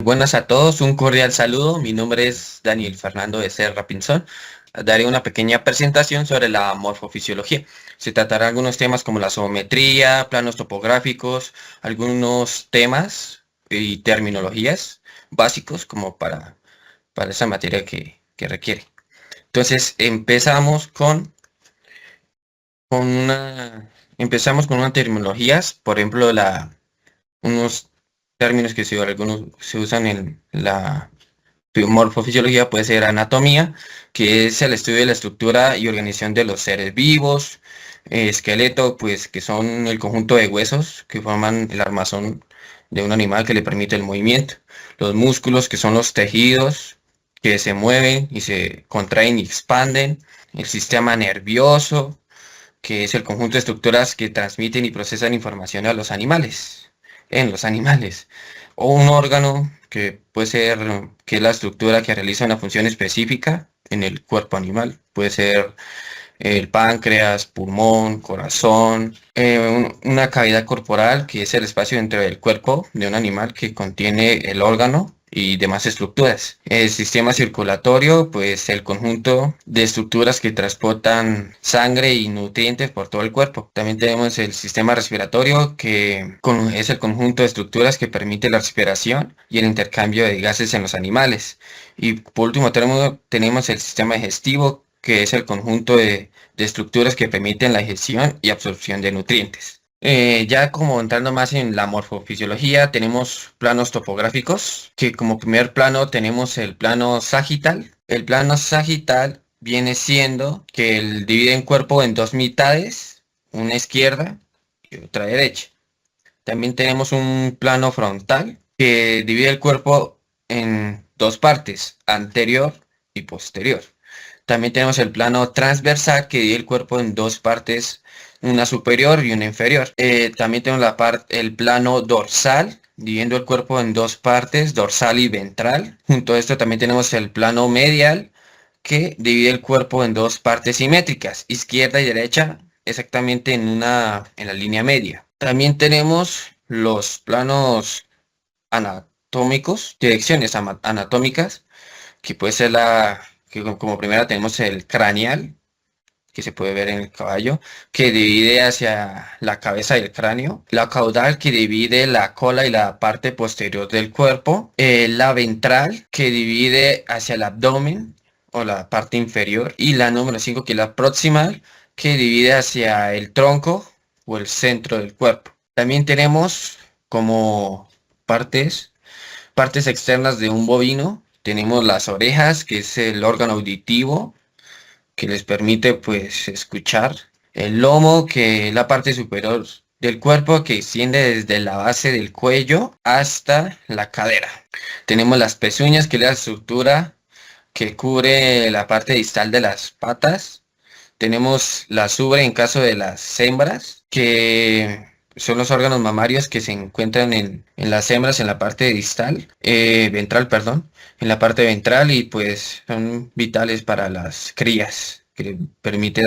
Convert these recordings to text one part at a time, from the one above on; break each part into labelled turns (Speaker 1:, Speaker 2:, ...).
Speaker 1: Buenas a todos, un cordial saludo. Mi nombre es Daniel Fernando de Serra Pinzón. Daré una pequeña presentación sobre la morfofisiología. Se tratará algunos temas como la zoometría, planos topográficos, algunos temas y terminologías básicos como para esa materia que requiere. Entonces con empezamos con unas terminologías, por ejemplo, unos términos algunos se usan en la morfofisiología. Puede ser anatomía, que es el estudio de la estructura y organización de los seres vivos. Esqueleto, pues que son el conjunto de huesos que forman el armazón de un animal que le permite el movimiento. Los músculos, que son los tejidos que se mueven y se contraen y expanden. El sistema nervioso, que es el conjunto de estructuras que transmiten y procesan información a los animales, en los animales. O un órgano que puede ser, que es la estructura que realiza una función específica en el cuerpo animal. Puede ser el páncreas, pulmón, corazón, una cavidad corporal, que es el espacio dentro del cuerpo de un animal que contiene el órgano y demás estructuras. El sistema circulatorio, pues el conjunto de estructuras que transportan sangre y nutrientes por todo el cuerpo. También tenemos el sistema respiratorio, es el conjunto de estructuras que permite la respiración y el intercambio de gases en los animales. Y por último tenemos el sistema digestivo, que es el conjunto de estructuras que permiten la digestión y absorción de nutrientes. Ya como entrando más en la morfofisiología, tenemos planos topográficos, que como primer plano tenemos el plano sagital. El plano sagital viene siendo que divide el cuerpo en dos mitades, una izquierda y otra derecha. También tenemos un plano frontal que divide el cuerpo en dos partes, anterior y posterior. También tenemos el plano transversal que divide el cuerpo en dos partes, una superior y una inferior. También tenemos el plano dorsal, dividiendo el cuerpo en dos partes, dorsal y ventral. Junto a esto también tenemos el plano medial, que divide el cuerpo en dos partes simétricas, izquierda y derecha, exactamente en la línea media. También tenemos los planos anatómicos, direcciones anatómicas, que puede ser como primera tenemos el craneal, que se puede ver en el caballo, que divide hacia la cabeza y el cráneo. La caudal, que divide la cola y la parte posterior del cuerpo. La ventral, que divide hacia el abdomen o la parte inferior. Y la número 5, que es la proximal, que divide hacia el tronco o el centro del cuerpo. También tenemos como partes partes externas de un bovino. Tenemos las orejas, que es el órgano auditivo que les permite pues escuchar. El lomo, que es la parte superior del cuerpo que extiende desde la base del cuello hasta la cadera. Tenemos las pezuñas, que es la estructura que cubre la parte distal de las patas. Tenemos la ubre en caso de las hembras, que son los órganos mamarios que se encuentran en las hembras en la parte distal, ventral, perdón, en la parte ventral, y pues son vitales para las crías, que le permite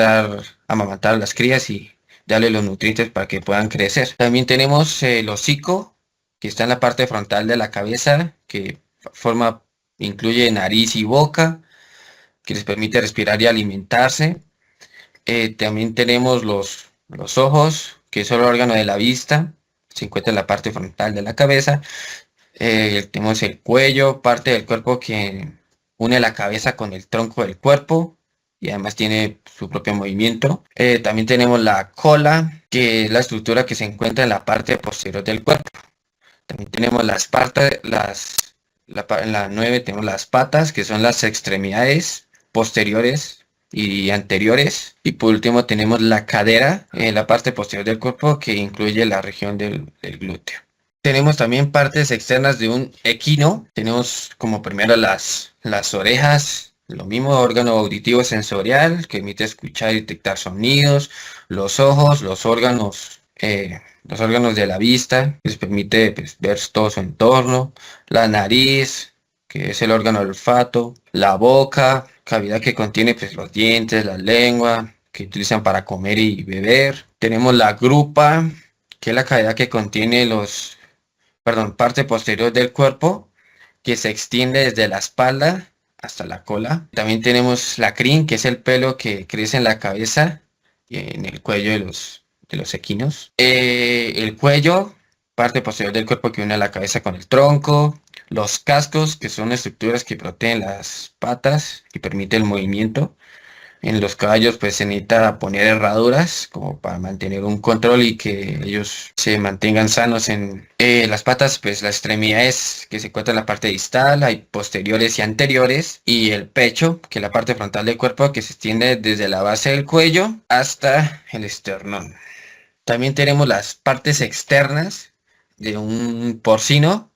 Speaker 1: amamantar a las crías y darle los nutrientes para que puedan crecer. También tenemos el hocico, que está en la parte frontal de la cabeza, que forma, incluye nariz y boca, que les permite respirar y alimentarse. También tenemos los ojos, que es el órgano de la vista, se encuentra en la parte frontal de la cabeza. Tenemos el cuello, parte del cuerpo que une la cabeza con el tronco del cuerpo y además tiene su propio movimiento. También tenemos la cola, que es la estructura que se encuentra en la parte posterior del cuerpo. También tenemos en la 9 tenemos las patas, que son las extremidades posteriores y anteriores. Y por último tenemos la cadera, en la parte posterior del cuerpo, que incluye la región del glúteo. Tenemos también partes externas de un equino. Tenemos como primero las orejas, lo mismo, órgano auditivo sensorial que emite escuchar y detectar sonidos. Los ojos, los órganos de la vista, que les permite pues, ver todo su entorno. La nariz, que es el órgano del olfato. La boca, cavidad que contiene pues, los dientes, la lengua, que utilizan para comer y beber. Tenemos la grupa, que es la cavidad que contiene parte posterior del cuerpo, que se extiende desde la espalda hasta la cola. También tenemos la crin, que es el pelo que crece en la cabeza y en el cuello de los equinos. El cuello, parte posterior del cuerpo que une la cabeza con el tronco. Los cascos, que son estructuras que protegen las patas y permiten el movimiento. En los caballos pues se necesita poner herraduras como para mantener un control y que ellos se mantengan sanos en las patas, pues las extremidades que se encuentran en la parte distal, hay posteriores y anteriores, y el pecho, que es la parte frontal del cuerpo que se extiende desde la base del cuello hasta el esternón. También tenemos las partes externas de un porcino.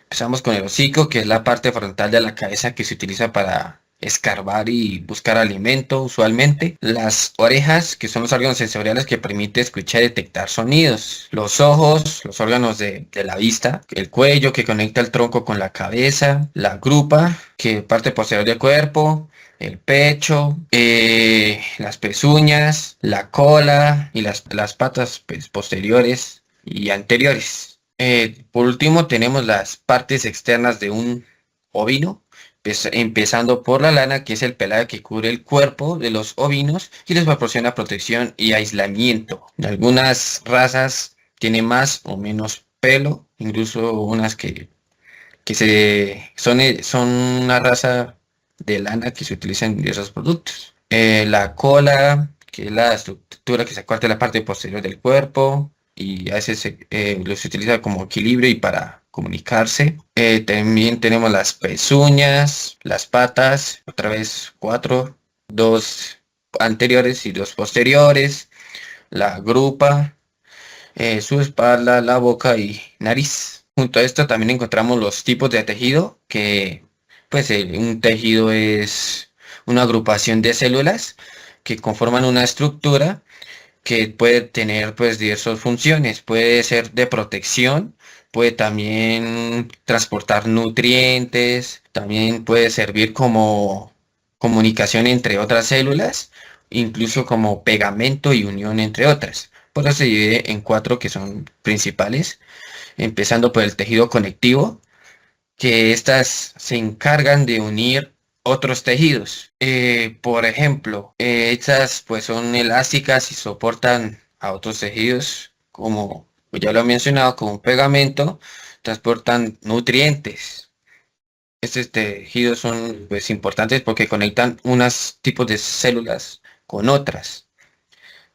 Speaker 1: Empezamos con el hocico, que es la parte frontal de la cabeza que se utiliza para escarbar y buscar alimento usualmente. Las orejas, que son los órganos sensoriales que permiten escuchar y detectar sonidos. Los ojos, los órganos de la vista. El cuello, que conecta el tronco con la cabeza. La grupa, que parte posterior del cuerpo. El pecho, las pezuñas, la cola y las patas pues, posteriores y anteriores. Por último, tenemos las partes externas de un ovino, empezando por la lana, que es el pelaje que cubre el cuerpo de los ovinos y les proporciona protección y aislamiento. Algunas razas tienen más o menos pelo, incluso unas son una raza de lana que se utiliza en diversos productos. La cola, que es la estructura que se corta de la parte posterior del cuerpo y a veces se utiliza como equilibrio y para comunicarse. También tenemos las pezuñas, las patas, otra vez cuatro, dos anteriores y dos posteriores, la grupa, su espalda, la boca y nariz. Junto a esto también encontramos los tipos de tejido, que pues un tejido es una agrupación de células que conforman una estructura que puede tener pues diversas funciones. Puede ser de protección, puede también transportar nutrientes, también puede servir como comunicación entre otras células, incluso como pegamento y unión entre otras. Por eso se divide en cuatro que son principales, empezando por el tejido conectivo, que estas se encargan de unir otros tejidos. Por ejemplo, estas pues son elásticas y soportan a otros tejidos, como pues, ya lo he mencionado, como un pegamento, transportan nutrientes. Estos tejidos son pues importantes porque conectan unos tipos de células con otras.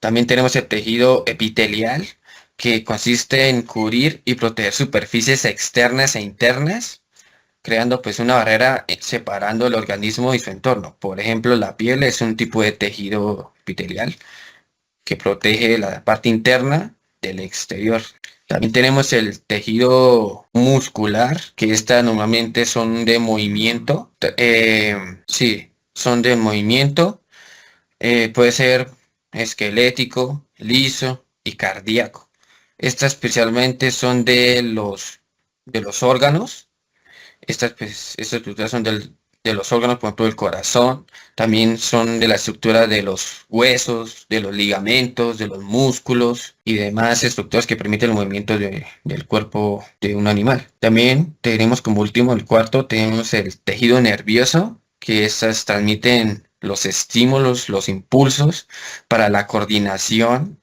Speaker 1: También tenemos el tejido epitelial, que consiste en cubrir y proteger superficies externas e internas, creando pues una barrera separando el organismo y su entorno. Por ejemplo, la piel es un tipo de tejido epitelial que protege la parte interna del exterior. También tenemos el tejido muscular, que esta normalmente son de movimiento. Sí, son de movimiento. Puede ser esquelético, liso y cardíaco. Estas especialmente son de los órganos. Estas estructuras son de los órganos, por ejemplo, del corazón, también son de la estructura de los huesos, de los ligamentos, de los músculos y demás estructuras que permiten el movimiento del cuerpo de un animal. También tenemos como último, el cuarto, tenemos el tejido nervioso, que estas transmiten los estímulos, los impulsos para la coordinación,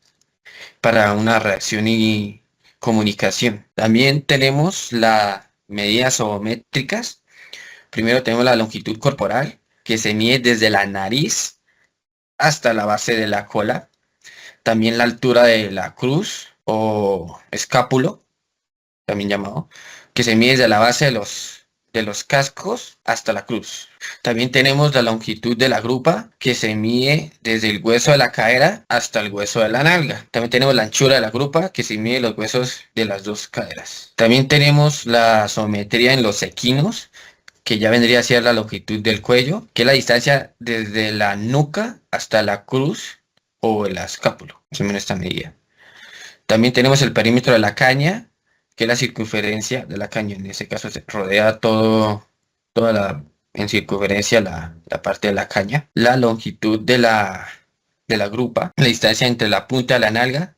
Speaker 1: para una reacción y comunicación. También tenemos las medidas odométricas. Primero tenemos la longitud corporal, que se mide desde la nariz hasta la base de la cola. También la altura de la cruz o escápulo, también llamado, que se mide desde la base de los cascos hasta la cruz. También tenemos la longitud de la grupa, que se mide desde el hueso de la cadera hasta el hueso de la nalga. También tenemos la anchura de la grupa, que se mide los huesos de las dos caderas. También tenemos la sometría en los equinos, que ya vendría a ser la longitud del cuello, que es la distancia desde la nuca hasta la cruz o el escápulo, más o menos esta medida. También tenemos el perímetro de la caña, que es la circunferencia de la caña. En este caso se rodea en circunferencia la parte de la caña. La longitud de la grupa, la distancia entre la punta de la nalga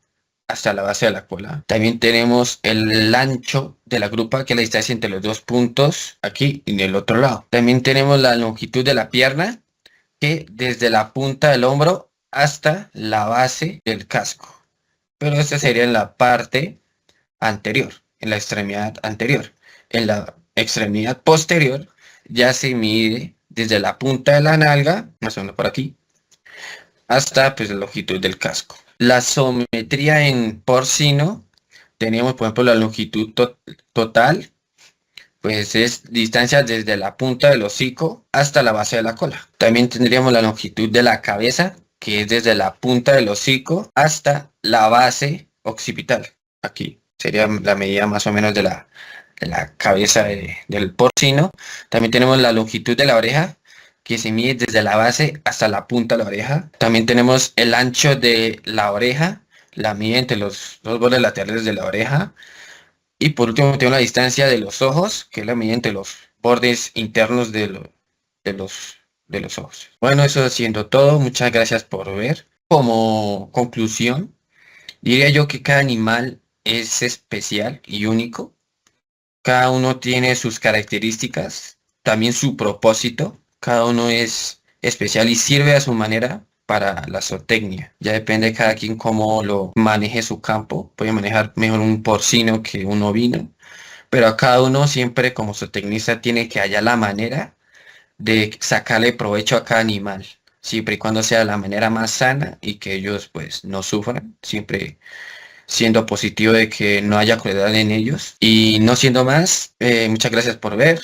Speaker 1: hasta la base de la cola. También tenemos el ancho de la grupa, que es la distancia entre los dos puntos, aquí y en el otro lado. También tenemos la longitud de la pierna, que desde la punta del hombro hasta la base del casco. Pero esta sería en la parte anterior, en la extremidad anterior. En la extremidad posterior ya se mide desde la punta de la nalga, más o menos por aquí, hasta pues la longitud del casco. La sometría en porcino, tenemos por ejemplo la longitud total, pues es distancia desde la punta del hocico hasta la base de la cola. También tendríamos la longitud de la cabeza, que es desde la punta del hocico hasta la base occipital. Aquí sería la medida más o menos de la cabeza del porcino. También tenemos la longitud de la oreja, que se mide desde la base hasta la punta de la oreja. También tenemos el ancho de la oreja, la mide entre los dos bordes laterales de la oreja. Y por último tengo la distancia de los ojos, que es la medida entre los bordes internos de los, de los ojos. Bueno, eso siendo todo, muchas gracias por ver. Como conclusión, diría yo que cada animal es especial y único. Cada uno tiene sus características, también su propósito. Cada uno es especial y sirve a su manera para la zootecnia. Ya depende de cada quien cómo lo maneje su campo. Puede manejar mejor un porcino que un ovino, pero a cada uno siempre como zootecnista tiene que hallar la manera de sacarle provecho a cada animal, siempre y cuando sea la manera más sana y que ellos pues no sufran, siempre siendo positivo de que no haya crueldad en ellos. Y no siendo más, muchas gracias por ver.